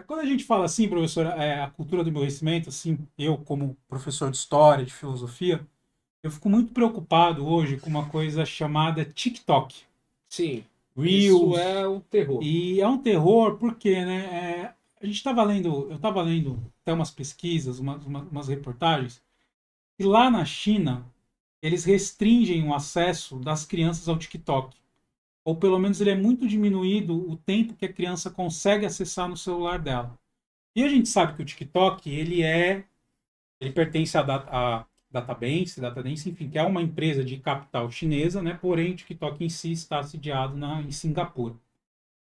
Quando a gente fala assim, professor, a cultura do emborrecimento, assim, eu como professor de história, de filosofia, eu fico muito preocupado hoje com uma coisa chamada TikTok, Sim, isso é Reels, um terror. e é um terror porque, né, a gente estava lendo, eu estava lendo até umas pesquisas, umas reportagens, e lá na China eles restringem o acesso das crianças ao TikTok, ou pelo menos ele é muito diminuído o tempo que a criança consegue acessar no celular dela. E a gente sabe que o TikTok, ele pertence à DataBanks, enfim, que é uma empresa de capital chinesa, né? Porém, o TikTok em si está sediado em Singapura,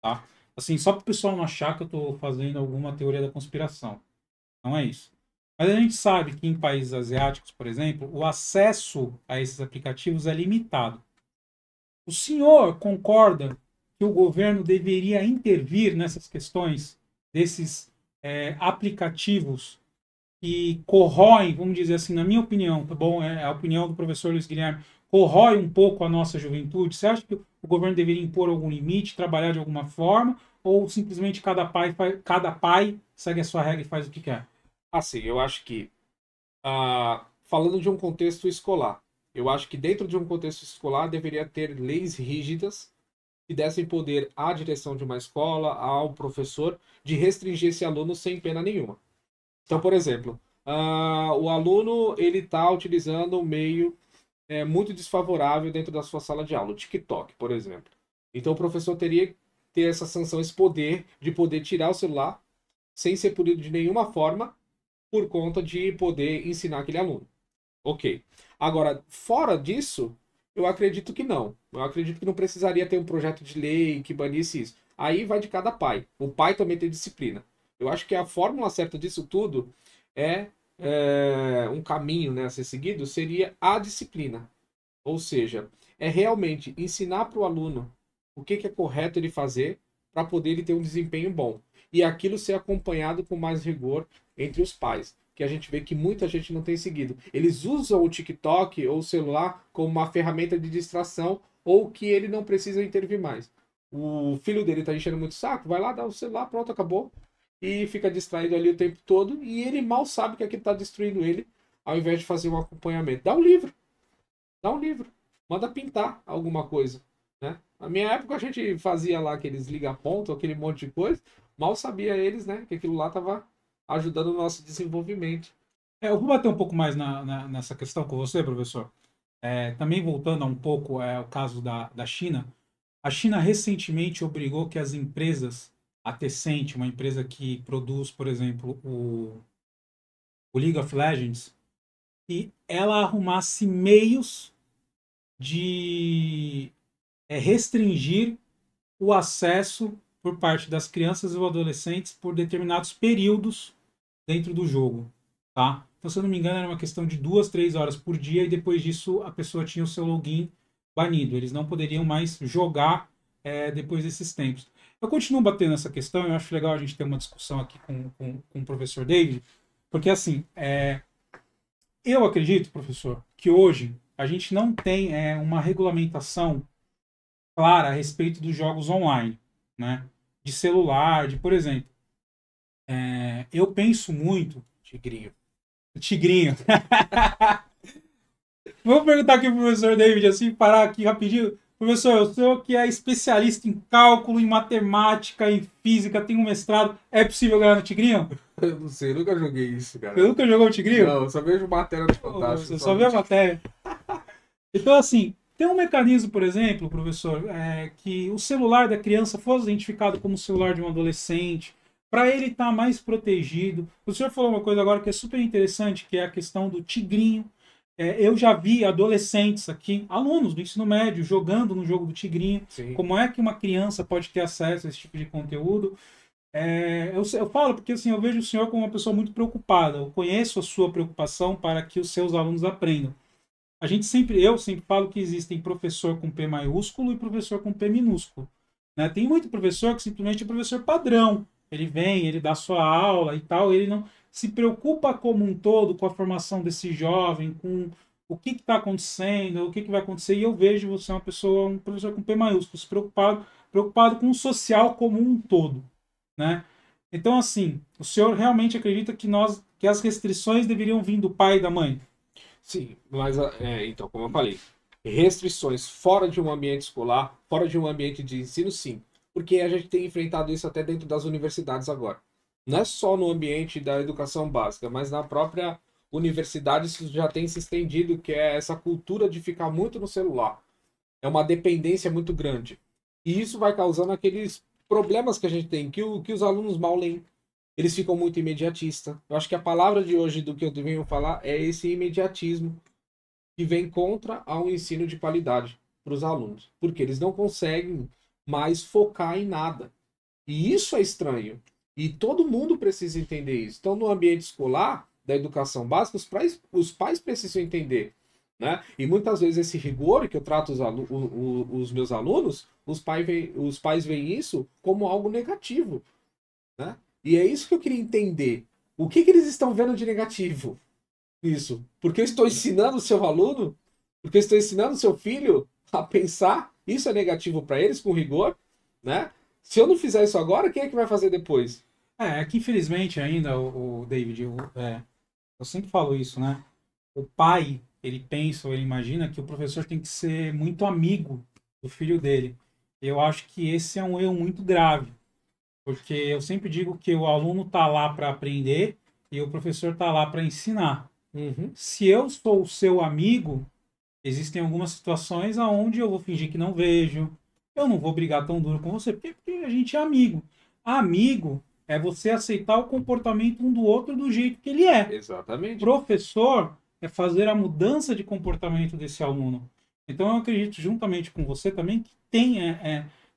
tá? Assim, só para o pessoal não achar que eu estou fazendo alguma teoria da conspiração. Não é isso. Mas a gente sabe que em países asiáticos, por exemplo, o acesso a esses aplicativos é limitado. O senhor concorda que o governo deveria intervir nessas questões desses aplicativos que corroem, vamos dizer assim, na minha opinião, tá bom? É a opinião do professor Luiz Guilherme, corrói um pouco a nossa juventude. Você acha que o governo deveria impor algum limite, trabalhar de alguma forma, ou simplesmente cada pai segue a sua regra e faz o que quer? Assim, eu acho que, falando de um contexto escolar, eu acho que dentro de um contexto escolar deveria ter leis rígidas que dessem poder à direção de uma escola, ao professor, de restringir esse aluno sem pena nenhuma. Então, Tá. por exemplo, o aluno ele está utilizando um meio muito desfavorável dentro da sua sala de aula, o TikTok, por exemplo. Então, o professor teria que ter essa sanção, esse poder de poder tirar o celular sem ser punido de nenhuma forma por conta de poder ensinar aquele aluno. Ok. Agora, fora disso, eu acredito que não. Eu acredito que não precisaria ter um projeto de lei que banisse isso. Aí vai de cada pai. O pai também tem disciplina. Eu acho que a fórmula certa disso tudo é, um caminho, né, a ser seguido, seria a disciplina. Ou seja, é realmente ensinar para o aluno o que é correto ele fazer para poder ele ter um desempenho bom. E aquilo ser acompanhado com mais rigor entre os pais, que a gente vê que muita gente não tem seguido. Eles usam o TikTok ou o celular como uma ferramenta de distração ou que ele não precisa intervir mais. O filho dele está enchendo muito saco, vai lá, dá o celular, pronto, acabou. E fica distraído ali o tempo todo e ele mal sabe que aquilo está destruindo ele, ao invés de fazer um acompanhamento. Dá um livro, manda pintar alguma coisa, né? Na minha época a gente fazia lá aqueles liga-ponto, aquele monte de coisa, mal sabia eles, né, que aquilo lá estava ajudando o nosso desenvolvimento. Eu vou bater um pouco mais nessa questão com você, professor. Também voltando a um pouco ao caso da China, a China recentemente obrigou que as empresas, a Tencent, uma empresa que produz, por exemplo, o League of Legends, e ela arrumasse meios de restringir o acesso por parte das crianças e adolescentes por determinados períodos dentro do jogo, tá? Então, se eu não me engano, era uma questão de 2, 3 horas por dia e depois disso a pessoa tinha o seu login banido. Eles não poderiam mais jogar depois desses tempos. Eu continuo batendo nessa questão, eu acho legal a gente ter uma discussão aqui com o professor David, porque assim, eu acredito, professor, que hoje a gente não tem uma regulamentação clara a respeito dos jogos online, né? De celular, por exemplo, eu penso muito, Tigrinho. Tigrinho. Vou perguntar aqui pro professor David, assim, parar aqui rapidinho. Professor, o senhor que é especialista em cálculo, em matemática, em física, tem um mestrado, é possível ganhar no Tigrinho? Eu não sei, eu nunca joguei isso, Você cara. nunca jogou o Tigrinho? Não, eu só vejo matéria de Ô, Fantástico, professor, só só no vê a Tigrinho. matéria. Então, assim, tem um mecanismo, por exemplo, professor, que o celular da criança fosse identificado como o celular de um adolescente, para ele estar mais protegido. O senhor falou uma coisa agora que é super interessante, que é a questão do tigrinho. Eu já vi adolescentes aqui, alunos do ensino médio, jogando no jogo do tigrinho. Sim. Como é que uma criança pode ter acesso a esse tipo de conteúdo? Eu falo porque assim, eu vejo o senhor como uma pessoa muito preocupada. Eu conheço a sua preocupação para que os seus alunos aprendam. Eu sempre falo que existem professor com P maiúsculo e professor com P minúsculo. Né? Tem muito professor que simplesmente é professor padrão. Ele vem, ele dá sua aula e tal, ele não se preocupa como um todo com a formação desse jovem, com o que está acontecendo, o que vai acontecer. E eu vejo você uma pessoa, um professor com P maiúsculo, preocupado com o social como um todo. Né? Então, assim, o senhor realmente acredita que as restrições deveriam vir do pai e da mãe? Sim, mas então, como eu falei, restrições fora de um ambiente escolar, fora de um ambiente de ensino, sim. Porque a gente tem enfrentado isso até dentro das universidades agora. Não é só no ambiente da educação básica, mas na própria universidade isso já tem se estendido, que é essa cultura de ficar muito no celular. É uma dependência muito grande. E isso vai causando aqueles problemas que a gente tem, que os alunos mal leem. Eles ficam muito imediatistas. Eu acho que a palavra de hoje do que eu venho falar é esse imediatismo que vem contra ao ensino de qualidade para os alunos. Porque eles não conseguem mais focar em nada. E isso é estranho. E todo mundo precisa entender isso. Então, no ambiente escolar, da educação básica, os pais precisam entender. Né? E muitas vezes esse rigor que eu trato os meus alunos, os pais veem isso como algo negativo. Né? E é isso que eu queria entender. O que eles estão vendo de negativo nisso? Porque eu estou ensinando o seu aluno? Porque eu estou ensinando o seu filho a pensar? Isso é negativo para eles, com rigor? Né? Se eu não fizer isso agora, quem é que vai fazer depois? É que infelizmente ainda, o David, eu sempre falo isso, né? O pai, ele pensa ou ele imagina que o professor tem que ser muito amigo do filho dele. Eu acho que esse é um erro muito grave, porque eu sempre digo que o aluno está lá para aprender e o professor está lá para ensinar. Uhum. Se eu sou o seu amigo, existem algumas situações aonde eu vou fingir que não vejo, eu não vou brigar tão duro com você, porque a gente é amigo. Amigo é você aceitar o comportamento um do outro do jeito que ele é. Exatamente. Professor é fazer a mudança de comportamento desse aluno. Então eu acredito, juntamente com você também, que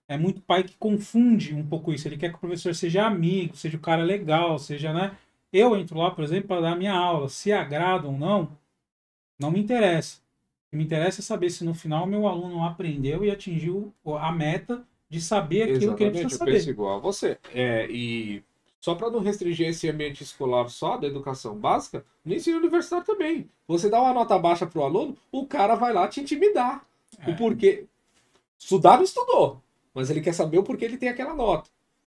é muito pai que confunde um pouco isso. Ele quer que o professor seja amigo, seja o cara legal, seja, né? Eu entro lá, por exemplo, para dar minha aula. Se agrada ou não, não me interessa. O que me interessa é saber se no final meu aluno aprendeu e atingiu a meta de saber aquilo que ele precisa Exatamente, eu penso saber. igual a você. E só para não restringir esse ambiente escolar só da educação básica, no ensino universitário também. Você dá uma nota baixa para o aluno, o cara vai lá te intimidar. O É, porquê. Estudar não estudou, mas ele quer saber o porquê ele tem aquela nota.